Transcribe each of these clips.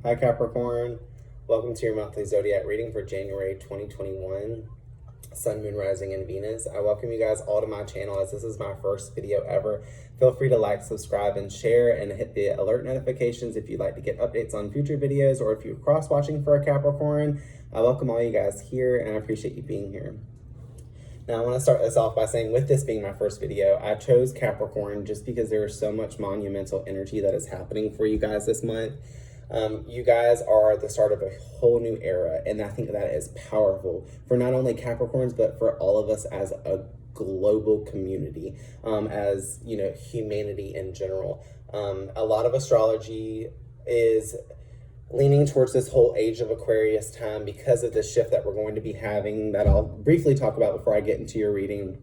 Hi Capricorn, welcome to your monthly zodiac reading for January 2021, Sun, Moon, Rising, and Venus. I welcome you guys all to my channel as this is my first video ever. Feel free to like, subscribe, and share, and hit the alert notifications if you'd like to get updates on future videos, or if you're cross-watching for a Capricorn. I welcome all you guys here, and I appreciate you being here. Now, I want to start this off by saying, with this being my first video, I chose Capricorn just because there is so much monumental energy that is happening for you guys this month. You guys are the start of a whole new era, and I think that is powerful for not only Capricorns, but for all of us as a global community, as, you know, humanity in general. A lot of astrology is leaning towards this whole age of Aquarius time because of the shift that we're going to be having that I'll briefly talk about before I get into your reading.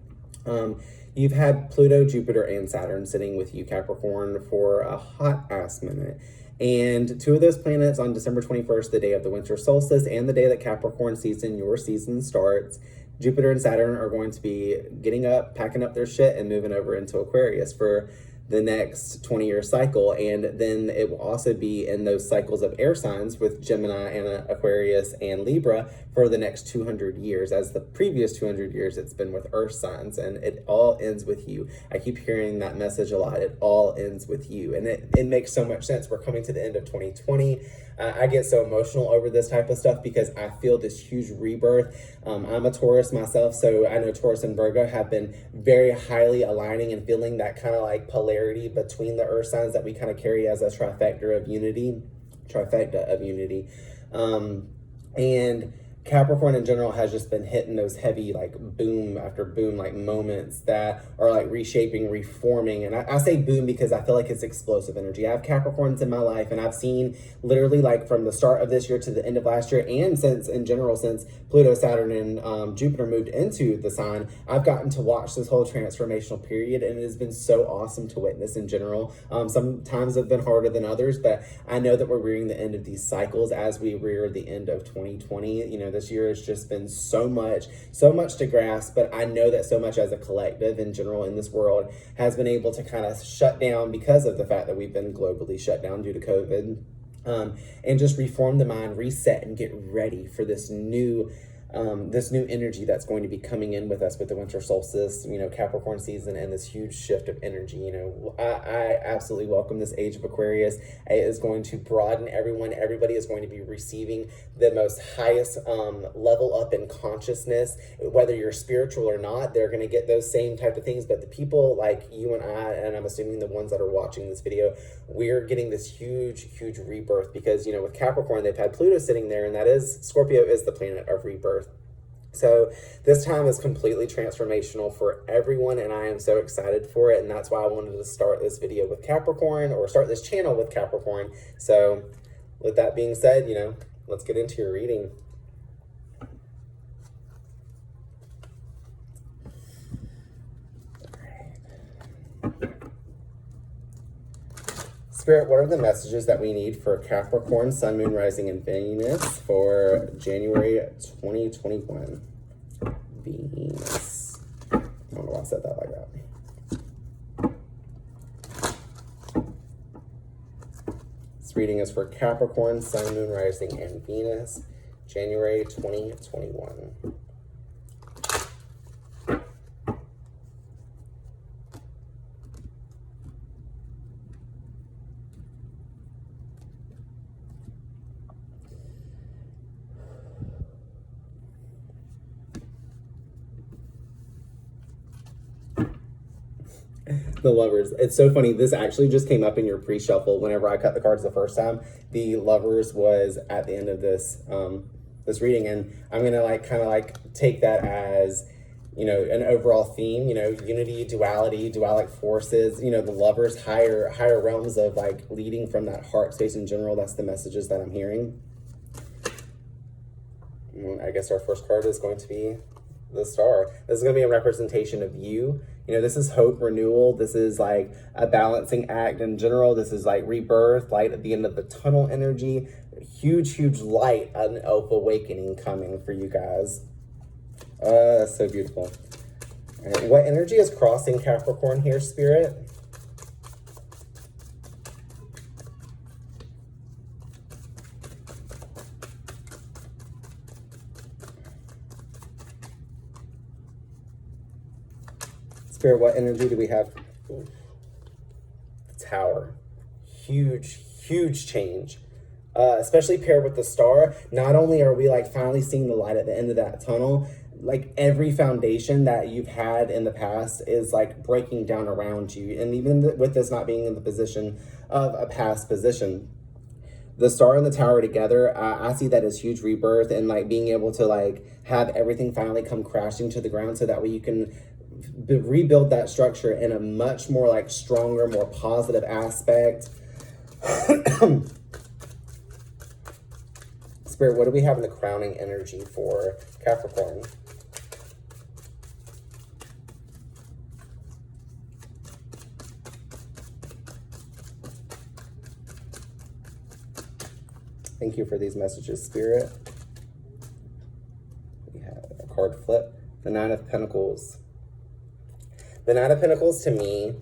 You've had Pluto, Jupiter, and Saturn sitting with you, Capricorn, for a hot ass minute. And two of those planets on December 21st, the day of the winter solstice, and the day that Capricorn season, your season, starts, Jupiter and Saturn are going to be getting up, packing up their shit, and moving over into Aquarius for the next 20-year cycle. And then it will also be in those cycles of air signs with Gemini and Aquarius and Libra for the next 200 years. As the previous 200 years, it's been with earth signs, and it all ends with you. I keep hearing that message a lot. It all ends with you. And it makes so much sense. We're coming to the end of 2020. I get so emotional over this type of stuff because I feel this huge rebirth. I'm a Taurus myself, so I know Taurus and Virgo have been very highly aligning and feeling that kind of like polarity between the earth signs that we kind of carry as a trifecta of unity. And Capricorn in general has just been hitting those heavy, like boom after boom, like moments that are like reshaping, reforming. And I say boom because I feel like it's explosive energy. I have Capricorns in my life, and I've seen literally like from the start of this year to the end of last year, and since in general, since Pluto, Saturn, and Jupiter moved into the sign, I've gotten to watch this whole transformational period, and it has been so awesome to witness in general. Some times have been harder than others, but I know that we're rearing the end of these cycles as we rear the end of 2020. You know, this year has just been so much to grasp, but I know that so much as a collective in general in this world has been able to kind of shut down because of the fact that we've been globally shut down due to COVID, and just reform the mind, reset, and get ready for this new energy that's going to be coming in with us with the winter solstice, you know, Capricorn season, and this huge shift of energy. You know, I absolutely welcome this age of Aquarius. It is going to broaden everyone. Everybody is going to be receiving the most highest level up in consciousness, whether you're spiritual or not. They're going to get those same type of things, but the people like you and I, and I'm assuming the ones that are watching this video, we're getting this huge rebirth because, you know, with Capricorn, they've had Pluto sitting there, and that is, Scorpio is the planet of rebirth. So this time is completely transformational for everyone, and I am so excited for it, and that's why I wanted to start this video with Capricorn, or start this channel with Capricorn. So with that being said, you know, let's get into your reading. Spirit, what are the messages that we need for Capricorn, Sun, Moon, Rising, and Venus for January 2021? Venus. I don't know why I said that like that. This reading is for Capricorn, Sun, Moon, Rising, and Venus, January 2021. The Lovers. It's so funny. This actually just came up in your pre-shuffle. Whenever I cut the cards the first time, the Lovers was at the end of this this reading, and I'm gonna like kind of like take that as, you know, an overall theme. You know, unity, duality, dualic forces. You know, the Lovers, higher realms of like leading from that heart space in general. That's the messages that I'm hearing. I guess our first card is going to be the Star. This is going to be a representation of you. You know, this is hope, renewal. This is like a balancing act in general. This is like rebirth, light at the end of the tunnel energy. Huge light of awakening coming for you guys. So beautiful. All right, what energy is crossing Capricorn here, Spirit? Spirit, what energy do we have? Ooh. Tower. Huge, huge change. Especially paired with the star. Not only are we like finally seeing the light at the end of that tunnel, like every foundation that you've had in the past is like breaking down around you. And even with this not being in the position of a past position, the star and the tower together, I see that as huge rebirth and like being able to like have everything finally come crashing to the ground so that way you can rebuild that structure in a much more like stronger, more positive aspect. Spirit, what do we have in the crowning energy for Capricorn? Thank you for these messages, Spirit. We have a card flip, the Nine of Pentacles. The Nine of Pentacles to me,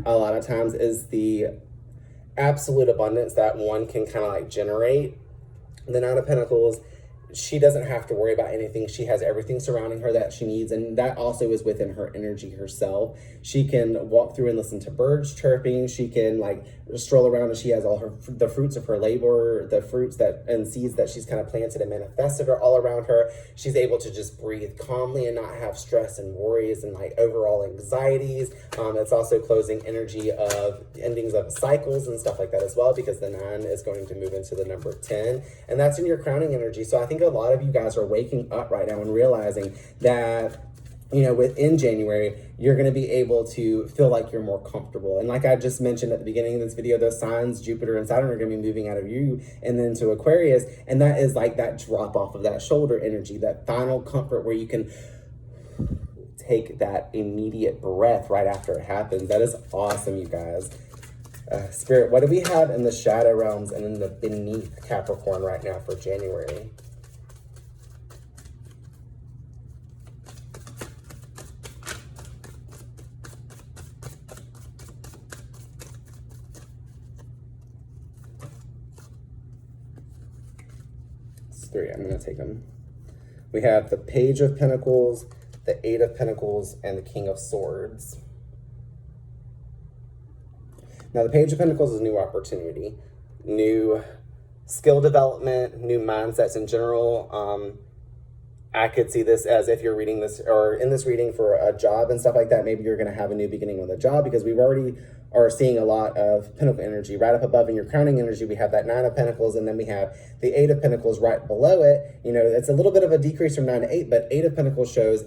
a lot of times is the absolute abundance that one can kind of like generate. The Nine of Pentacles, she doesn't have to worry about anything. She has everything surrounding her that she needs, and that also is within her energy herself. She can walk through and listen to birds chirping. She can like stroll around and she has all the fruits of her labor, the fruits that and seeds that she's kind of planted and manifested are all around her. She's able to just breathe calmly and not have stress and worries and like overall anxieties. It's also closing energy of endings of cycles and stuff like that as well, because the 9 is going to move into the number 10, and that's in your crowning energy. So I think a lot of you guys are waking up right now and realizing that, you know, within January, you're going to be able to feel like you're more comfortable. And like I just mentioned at the beginning of this video, those signs, Jupiter and Saturn, are going to be moving out of you and then to Aquarius. And that is like that drop off of that shoulder energy, that final comfort where you can take that immediate breath right after it happens. That is awesome, you guys. Spirit, what do we have in the shadow realms and in the beneath Capricorn right now for January? It's 3. I'm going to take them. We have the Page of Pentacles, the 8 of Pentacles, and the King of Swords. Now, the Page of Pentacles is new opportunity, new skill development, new mindsets in general. I could see this as if you're reading this or in this reading for a job and stuff like that. Maybe you're going to have a new beginning with a job, because we've already are seeing a lot of Pentacle energy. Right up above in your crowning energy, we have that 9 of Pentacles, and then we have the 8 of Pentacles right below it. You know, it's a little bit of a decrease from 9 to 8, but 8 of Pentacles shows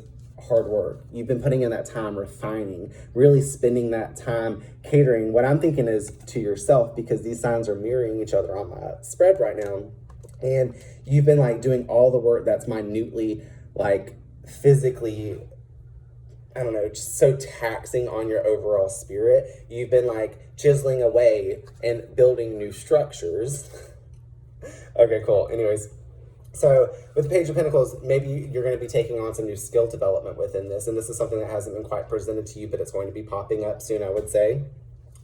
hard work. You've been putting in that time refining, really spending that time catering. What I'm thinking is to yourself, because these signs are mirroring each other on my spread right now. And you've been like doing all the work that's minutely, like physically, I don't know, just so taxing on your overall spirit. You've been like chiseling away and building new structures. Okay, cool. Anyways, so with the Page of Pentacles, maybe you're going to be taking on some new skill development within this. And this is something that hasn't been quite presented to you, but it's going to be popping up soon, I would say.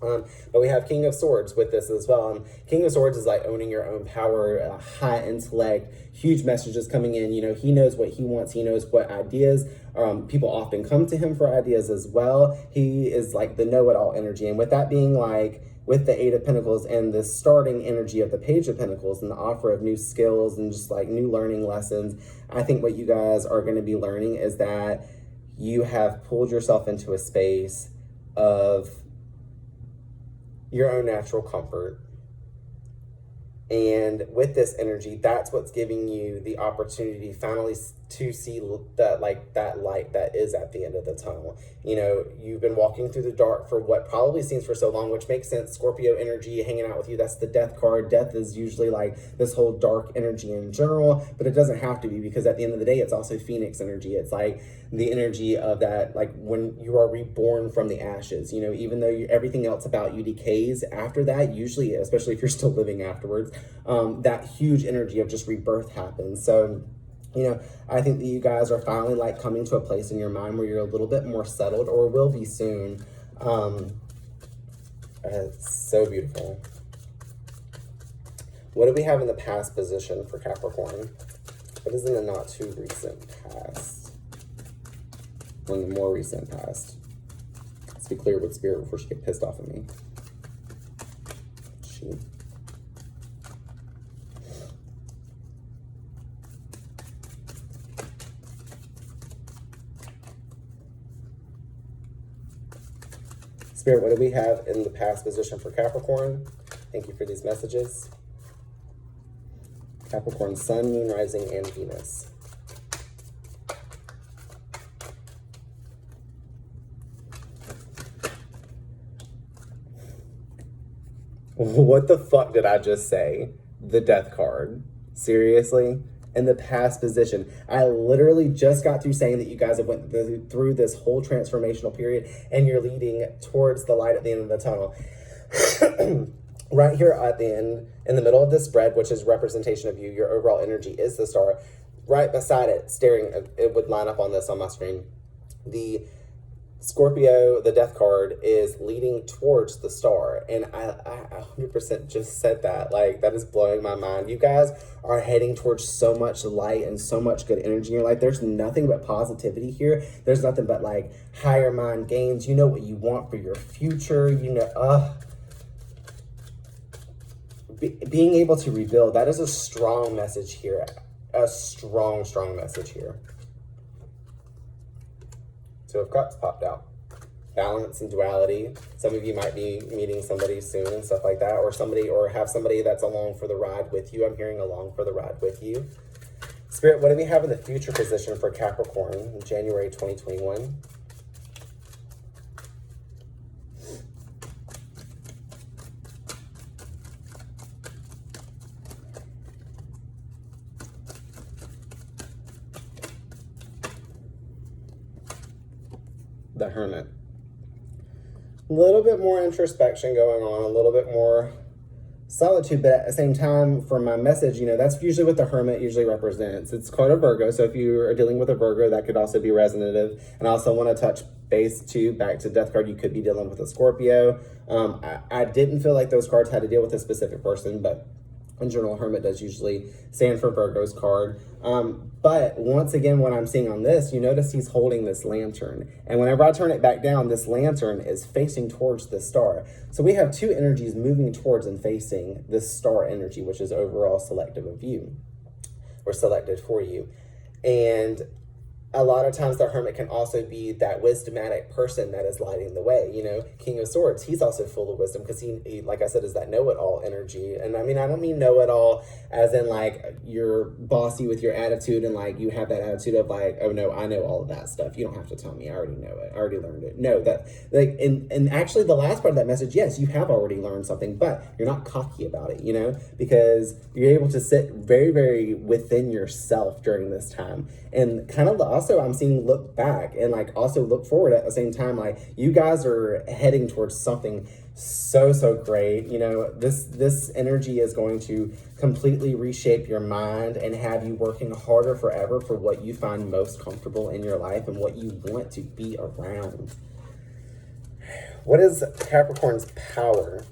But we have King of Swords with this as well. King of Swords is like owning your own power, high intellect, huge messages coming in. You know, he knows what he wants. He knows what ideas. People often come to him for ideas as well. He is like the know-it-all energy. And with that being like, with the 8 of Pentacles and the starting energy of the Page of Pentacles and the offer of new skills and just like new learning lessons, I think what you guys are going to be learning is that you have pulled yourself into a space of your own natural comfort. And with this energy, that's what's giving you the opportunity finally to see that, like, that light that is at the end of the tunnel. You know, you've been walking through the dark for what probably seems for so long, which makes sense. Scorpio energy hanging out with you, that's the Death card. Death is usually like this whole dark energy in general, but it doesn't have to be, because at the end of the day, it's also Phoenix energy. It's like the energy of that, like when you are reborn from the ashes, you know, even though everything else about you decays after that, usually, especially if you're still living afterwards, that huge energy of just rebirth happens. So, you know, I think that you guys are finally like coming to a place in your mind where you're a little bit more settled, or will be soon. It's so beautiful. What do we have in the past position for Capricorn? What is in the not too recent past? Or in the more recent past? be clear with Spirit before she gets pissed off at me. Spirit, what do we have in the past position for Capricorn? Thank you for these messages. Capricorn, Sun, Moon, Rising, and Venus. What the fuck did I just say? The Death card. Seriously? In the past position. I literally just got through saying that you guys have went through this whole transformational period and you're leading towards the light at the end of the tunnel. Right here at the end, in the middle of this spread, which is representation of you, your overall energy is the star. Right beside it, staring, it would line up on this on my screen. The Scorpio, the Death card, is leading towards the star. And I 100% just said that. Like, that is blowing my mind. You guys are heading towards so much light and so much good energy in your life. There's nothing but positivity here. There's nothing but, like, higher mind gains. You know what you want for your future. You know, being able to rebuild. That is a strong message here. A strong, strong message here. Two of Cups popped out. Balance and duality. Some of you might be meeting somebody soon and stuff like that, or have somebody that's along for the ride with you. I'm hearing along for the ride with you. Spirit, what do we have in the future position for Capricorn in January 2021? The Hermit. A little bit more introspection going on, a little bit more solitude, but at the same time, for my message, you know, that's usually what the Hermit usually represents. It's called a Virgo, so if you are dealing with a Virgo, that could also be resonative. And I also want to touch base too, back to Death card, you could be dealing with a Scorpio. I didn't feel like those cards had to deal with a specific person, but in general, Hermit does usually stand for Virgo's card. But once again, what I'm seeing on this, you notice he's holding this lantern. And whenever I turn it back down, this lantern is facing towards the star. So we have two energies moving towards and facing this star energy, which is overall selective of you, or selected for you. And a lot of times the Hermit can also be that wisdomatic person that is lighting the way. You know, King of Swords, he's also full of wisdom because he, like I said, is that know-it-all energy. And I mean, I don't mean know-it-all as in like you're bossy with your attitude and like you have that attitude of like, oh no, I know all of that stuff. You don't have to tell me. I already know it. I already learned it. No, that like, and actually the last part of that message, yes, you have already learned something, but you're not cocky about it, you know, because you're able to sit very, very within yourself during this time. And kind of also I'm seeing look back and like also look forward at the same time. Like you guys are heading towards something so great. You know, this energy is going to completely reshape your mind and have you working harder forever for what you find most comfortable in your life and what you want to be around. What is Capricorn's power?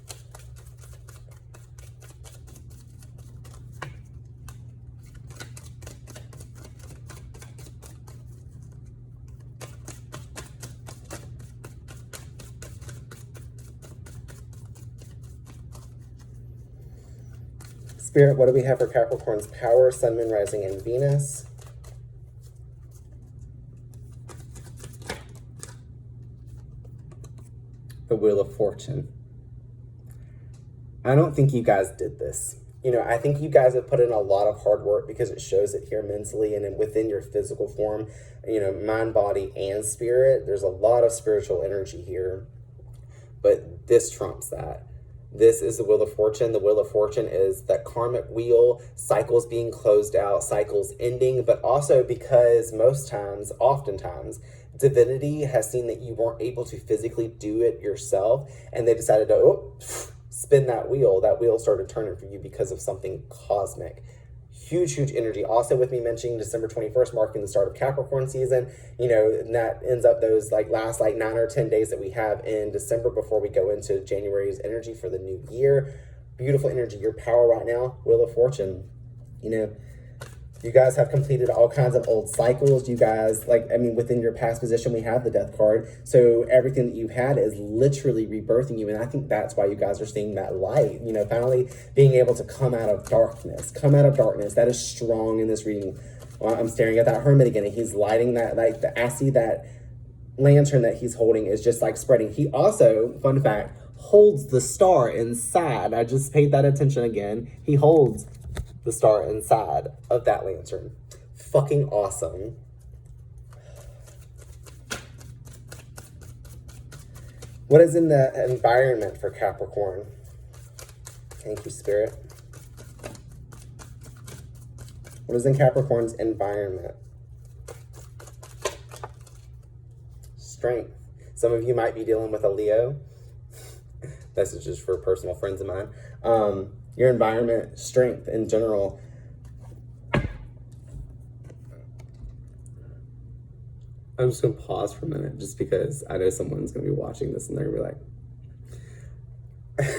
Spirit, what do we have for Capricorn's power, Sun, Moon, Rising, and Venus? The Wheel of Fortune. I don't think you guys did this. You know, I think you guys have put in a lot of hard work because it shows it here mentally and within your physical form, you know, mind, body, and spirit. There's a lot of spiritual energy here, but this trumps that. This is the Wheel of Fortune. The Wheel of Fortune is that karmic wheel, cycles being closed out, cycles ending, but also because oftentimes, divinity has seen that you weren't able to physically do it yourself, and they decided to spin that wheel. That wheel started turning for you because of something cosmic. Huge energy. Also with me mentioning December 21st, marking the start of Capricorn season, you know, and that ends up those last 9 or 10 days that we have in December before we go into January's energy for the new year. Beautiful energy. Your power right now, Wheel of Fortune. You know, You guys have completed all kinds of old cycles. You guys, like, I mean, within your past position, we have the death card. So everything that you've had is literally rebirthing you. And I think that's why you guys are seeing that light, you know, finally being able to come out of darkness. Come out of darkness. That is strong in this reading. Well, I'm staring at that hermit again, and he's lighting that, like, I see that lantern that he's holding is just like spreading. He also, fun fact, holds the star inside. I just paid that attention again. He holds the star inside of that lantern. Fucking awesome. What is in the environment for Capricorn? Thank you, Spirit. What is in Capricorn's environment? Strength. Some of you might be dealing with a Leo. This is just for personal friends of mine. Your environment, strength in general. I'm just going to pause for a minute just because I know someone's going to be watching this and they're going to be like,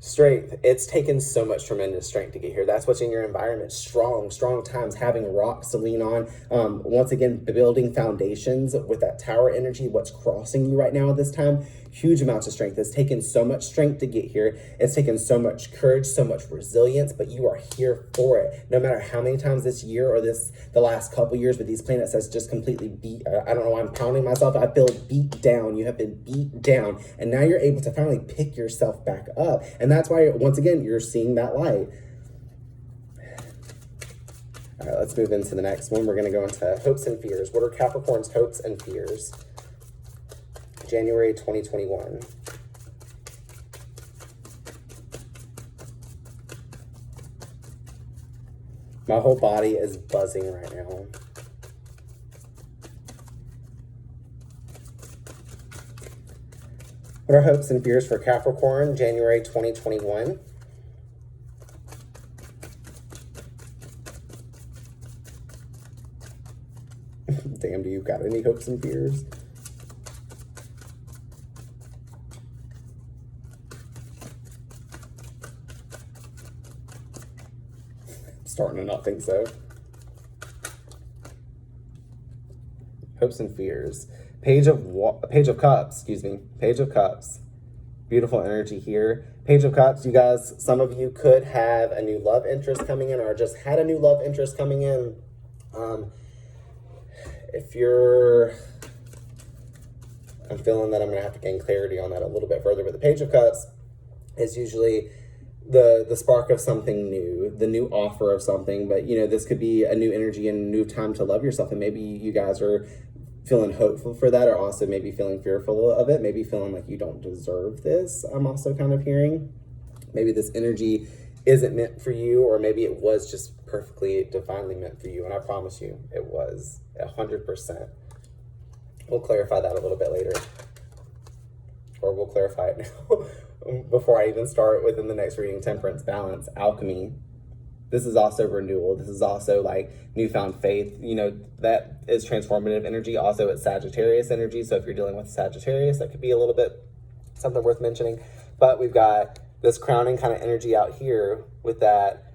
strength. It's taken so much tremendous strength to get here. That's what's in your environment. Strong times, having rocks to lean on. Once again, building foundations with that tower energy. What's crossing you right now at this time? Huge amounts of strength. It's taken so much strength to get here. It's taken so much courage, so much resilience, but you are here for it. No matter how many times this year or the last couple years with these planets has just completely I don't know why I'm pounding myself. I feel beat down. You have been beat down. And now you're able to finally pick yourself back up. And that's why, once again, you're seeing that light. All right, let's move into the next one. We're going to go into hopes and fears. What are Capricorn's hopes and fears? January 2021. My whole body is buzzing right now. What are hopes and fears for Capricorn, January 2021? Damn, do you got any hopes and fears? Starting to not think so. Hopes and fears. Page of Cups, excuse me. Page of Cups. Beautiful energy here. Page of Cups, you guys, some of you could have a new love interest coming in or just had a new love interest coming in. If you're, I'm feeling that I'm going to have to gain clarity on that a little bit further, but the Page of Cups is usually the spark of something new, the new offer of something, but you know, this could be a new energy and a new time to love yourself, and maybe you guys are feeling hopeful for that, or also maybe feeling fearful of it, maybe feeling like you don't deserve this. I'm also kind of hearing maybe this energy isn't meant for you, or maybe it was just perfectly divinely meant for you, and I promise you it was 100%. We'll clarify that a little bit later, or we'll clarify it now. Before I even start within the next reading, Temperance, Balance, Alchemy. This is also renewal. This is also like newfound faith. You know, that is transformative energy. Also, it's Sagittarius energy. So if you're dealing with Sagittarius, that could be a little bit something worth mentioning. But we've got this crowning kind of energy out here with that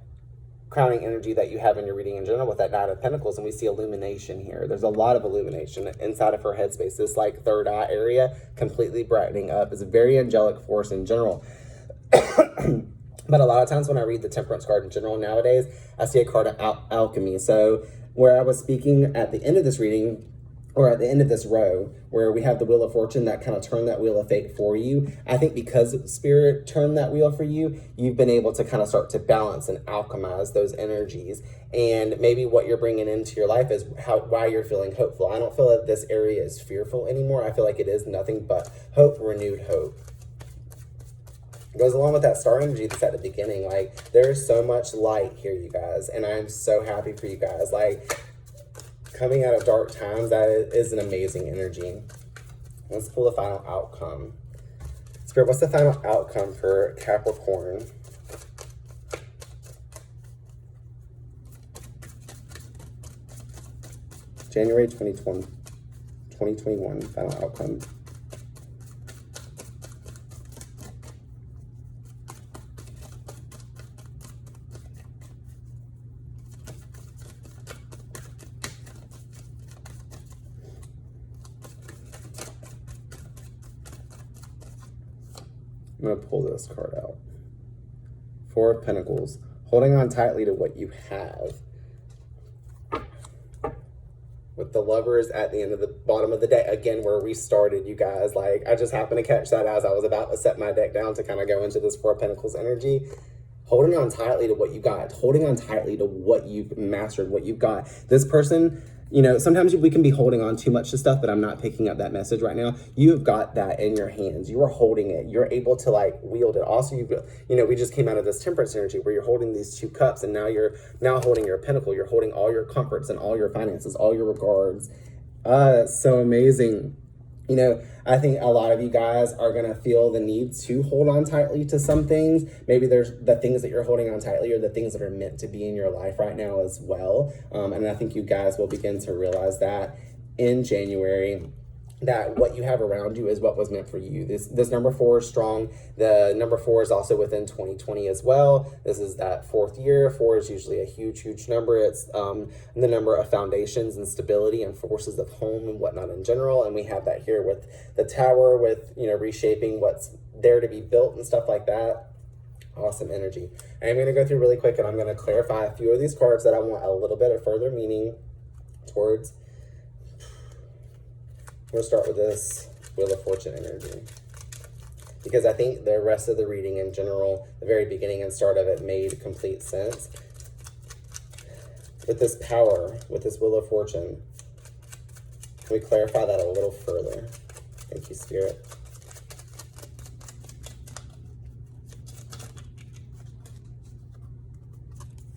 crowning energy that you have in your reading in general with that Nine of Pentacles, and we see illumination here. There's a lot of illumination inside of her headspace. This like third eye area completely brightening up is a very angelic force in general. But a lot of times when I read the Temperance card in general nowadays, I see a card of alchemy. So where I was speaking at the end of this reading, or at the end of this row, where we have the Wheel of Fortune that kind of turned that Wheel of Fate for you, I think because Spirit turned that wheel for you, you've been able to kind of start to balance and alchemize those energies. And maybe what you're bringing into your life is why you're feeling hopeful. I don't feel that this area is fearful anymore. I feel like it is nothing but hope, renewed hope. It goes along with that star energy that's at the beginning. Like, there's so much light here, you guys, and I'm so happy for you guys. Like, coming out of dark times, that is an amazing energy. Let's pull the final outcome. Spirit, what's the final outcome for Capricorn? January 2021, final outcome. going to pull this card out. Four of Pentacles. Holding on tightly to what you have. With the Lovers at the end of the bottom of the deck. Again, where we started, you guys. Like, I just happened to catch that as I was about to set my deck down to kind of go into this Four of Pentacles energy. Holding on tightly to what you got. Holding on tightly to what you've mastered, what you've got. This person, you know, sometimes we can be holding on too much to stuff, but I'm not picking up that message right now. You've got that in your hands. You are holding it. You're able to like wield it. Also, you know, we just came out of this Temperance energy where you're holding these two cups, and now you're holding your Pentacle. You're holding all your comforts and all your finances, all your regards. So amazing. You know, I think a lot of you guys are going to feel the need to hold on tightly to some things. Maybe there's the things that you're holding on tightly are the things that are meant to be in your life right now as well. And I think you guys will begin to realize that in January, that what you have around you is what was meant for you. This number 4 is strong. The number 4 is also within 2020 as well. This is that 4th year. 4 is usually a huge, huge number. It's the number of foundations and stability and forces of home and whatnot in general. And we have that here with the Tower, with, you know, reshaping what's there to be built and stuff like that. Awesome energy. And I'm going to go through really quick, and I'm going to clarify a few of these cards that I want a little bit of further meaning towards. We'll start with this Wheel of Fortune energy, because I think the rest of the reading in general, the very beginning and start of it, made complete sense. With this power, with this Wheel of Fortune, can we clarify that a little further? Thank you, Spirit.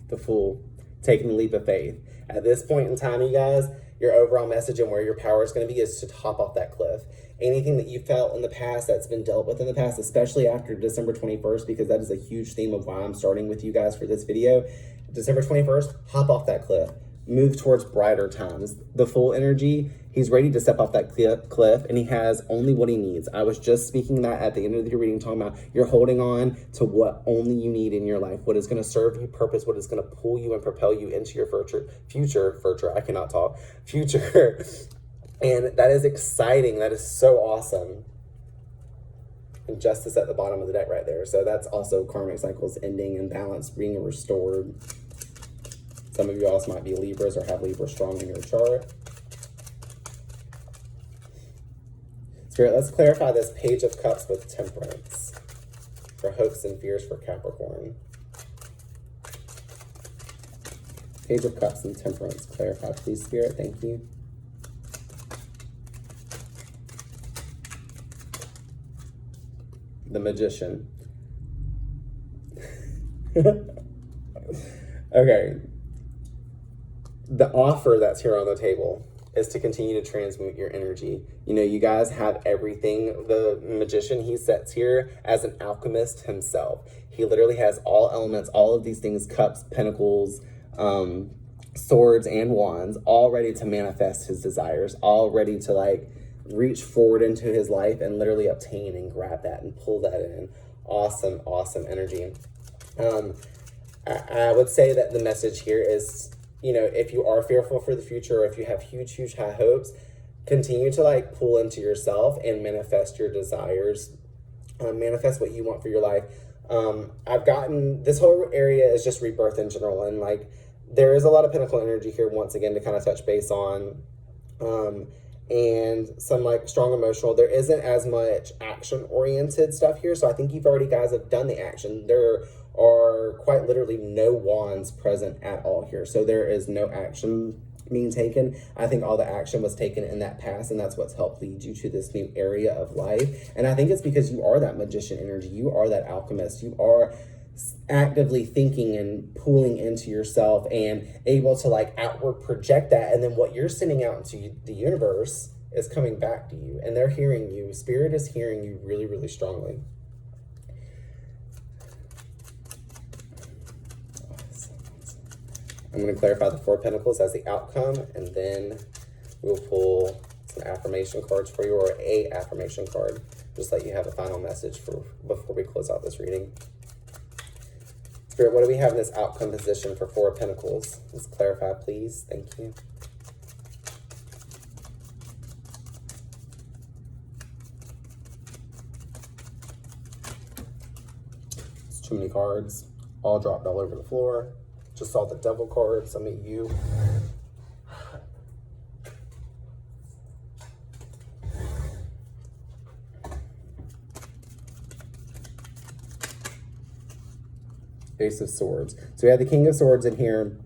The Fool, taking the leap of faith. At this point in time, you guys, your overall message and where your power is going to be is to hop off that cliff. Anything that you felt in the past that's been dealt with in the past, especially after December 21st, because that is a huge theme of why I'm starting with you guys for this video. December 21st, hop off that cliff. Move towards brighter times. The Fool energy, he's ready to step off that cliff, and he has only what he needs. I was just speaking that at the end of your reading, talking about you're holding on to what only you need in your life, what is going to serve you purpose, what is going to pull you and propel you into your future. I cannot talk. Future. And that is exciting. That is so awesome. And Justice at the bottom of the deck right there. So that's also karmic cycles ending and balance being restored. Some of you also might be Libras or have Libra strong in your chart. Spirit, let's clarify this Page of Cups with Temperance for hopes and fears for Capricorn. Page of Cups and Temperance. Clarify, please, Spirit. Thank you. The Magician. Okay. The offer that's here on the table is to continue to transmute your energy. You know, you guys have everything. The Magician, he sits here as an alchemist himself. He literally has all elements, all of these things, cups, pentacles, swords, and wands, all ready to manifest his desires, all ready to like reach forward into his life and literally obtain and grab that and pull that in. Awesome, awesome energy. I would say that the message here is, you know, if you are fearful for the future, or if you have huge, huge high hopes, continue to like pull into yourself and manifest your desires, manifest what you want for your life. I've gotten, this whole area is just rebirth in general. And like, there is a lot of Pentacle energy here once again to kind of touch base on, and some like strong emotional. There isn't as much action oriented stuff here. So I think you've already guys have done the action. There are quite literally no wands present at all here. So there is no action being taken. I think all the action was taken in that past, and that's what's helped lead you to this new area of life. And I think it's because you are that Magician energy. You are that alchemist. You are actively thinking and pulling into yourself and able to like outward project that. And then what you're sending out into the universe is coming back to you, and they're hearing you. Spirit is hearing you really, really strongly. I'm going to clarify the Four of Pentacles as the outcome, and then we'll pull some affirmation cards for you, or a affirmation card, just let you have a final message for before we close out this reading. Spirit, what do we have in this outcome position for Four of Pentacles? Let's clarify, please. Thank you. Too many cards. All dropped all over the floor. Just saw the devil card. Some of you. Ace of Swords. So we had the King of Swords in here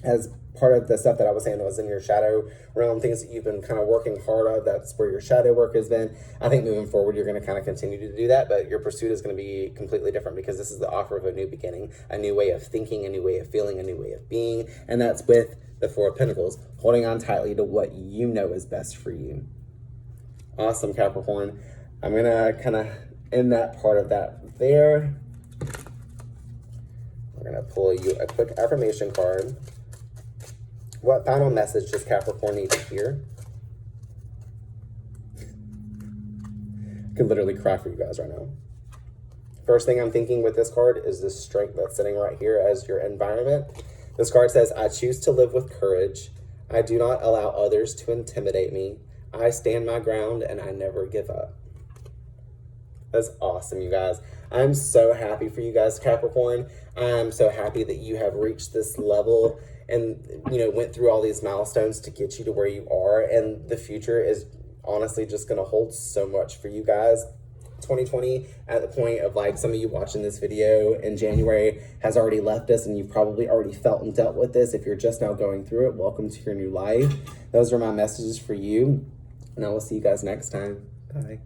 as part of the stuff that I was saying that was in your shadow realm, things that you've been kind of working hard on. That's where your shadow work has been. I think moving forward, you're going to kind of continue to do that, but your pursuit is going to be completely different because this is the offer of a new beginning, a new way of thinking, a new way of feeling, a new way of being. And that's with the Four of Pentacles, holding on tightly to what you know is best for you. Awesome, Capricorn. I'm going to kind of end that part of that there. We're going to pull you a quick affirmation card. What final message does Capricorn need to hear? I could literally cry for you guys right now. First thing I'm thinking with this card is the strength that's sitting right here as your environment. This card says, I choose to live with courage. I do not allow others to intimidate me. I stand my ground and I never give up. That's awesome, you guys. I'm so happy for you guys, Capricorn. I'm so happy that you have reached this level and, you know, went through all these milestones to get you to where you are. And the future is honestly just going to hold so much for you guys. 2020, at the point of like some of you watching this video in January, has already left us, and you've probably already felt and dealt with this. If you're just now going through it, welcome to your new life. Those are my messages for you, and I will see you guys next time. Bye.